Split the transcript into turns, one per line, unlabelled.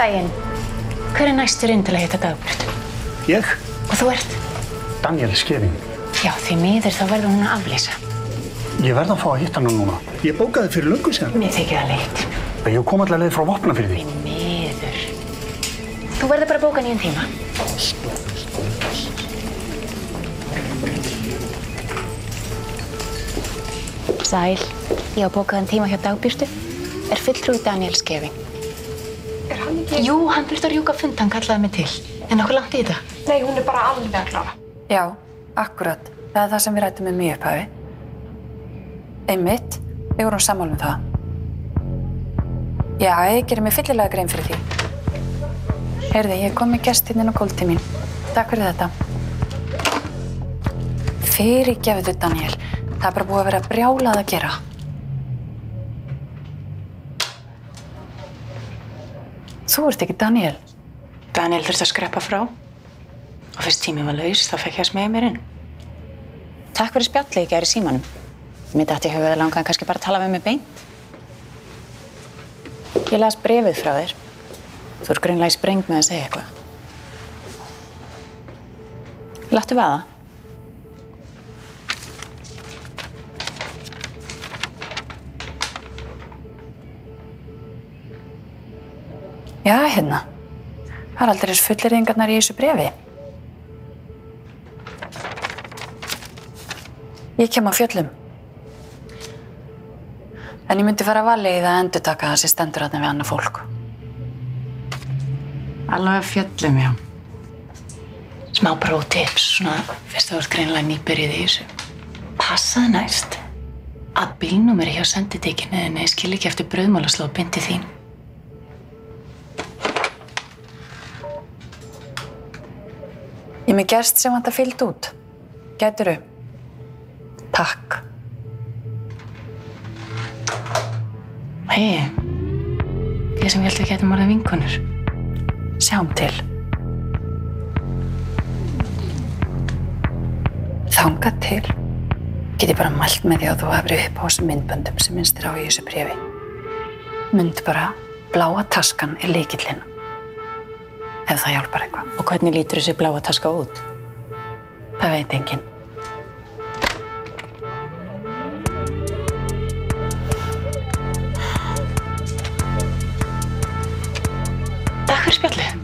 daginn. Hver næstur inn til að hitta Dagbjört?
Ég?
Og þú ert?
Daniel Skeving.
Já, því miður þá verður hún að aflýsa.
Ég verð að fá að hitta hana núna. Ég bókaði fyrir löngu síðan.
Mér þykir það leitt.
Ég kom allar leið frá Vopnafirði.
Því miður. Þú verður bara að bóka nýjan tíma. Sæl, ég á bókaðan tíma hjá Dagbjörtu. Er fulltrúi Daniel Skeving.
Er hann ekki?
Jú, hann þurfti að rjúka fund, hann kallaði mig til. En okkur langt í þetta?
Nei, hún er bara alveg að klára.
Já, akkurat. Það er það sem við ræddum í upphafi. Einmitt, við vorum sammála um það. Já, ég gerir mig fyllilega grein fyrir því. Heyrðu, ég kom með gest inn á gólf til mín. Takk fyrir þetta. Fyrirgefðu, Daniel. Það er bara búið að vera brjálað að gera. Þú ert ekki Daniel.
Daniel þurfti að skreppa frá. Og fyrst tíminn var laus, þá fekk ég að smegja mér inn. Takk fyrir spjallið í gær í símanum. Mér datt í hug að langaði kannski bara að tala við mig beint. Ég las bréfið frá þér. Þú ert greinilega í spreng með að segja eitthvað. Láttu vaða.
Já, hérna. Það er aldrei fullyrðingarnar í þessu bréfi. Ég kem á fjöllum. En ég myndi fara að vali í það að endurtaka það sem stendur þarna við annað fólk.
Alveg að fjöllum, já. Smá prótips, svona fyrst þú ert greinilega nýbyrjuð í þessu. Passaðu næst að bílnúmeri hjá sendidíkinni skil ekki eftir brauðmálaslóð bindi þín.
Ég með gest sem vantar fyllt út. Gætirðu? Takk.
Hei, ég sem held við gætum orðið vinkonur.
Sjáum til. Þangað til get ég bara mælt með því að þú hafir upp á þessum myndböndum sem minnst á í þessu bréfi. Mundu bara, bláa taskan er lykillinn. Ef það hjálpar eitthvað.
Og hvernig lítur þessi bláa taska út?
Það veit enginn.
Takk fyrir spjallið.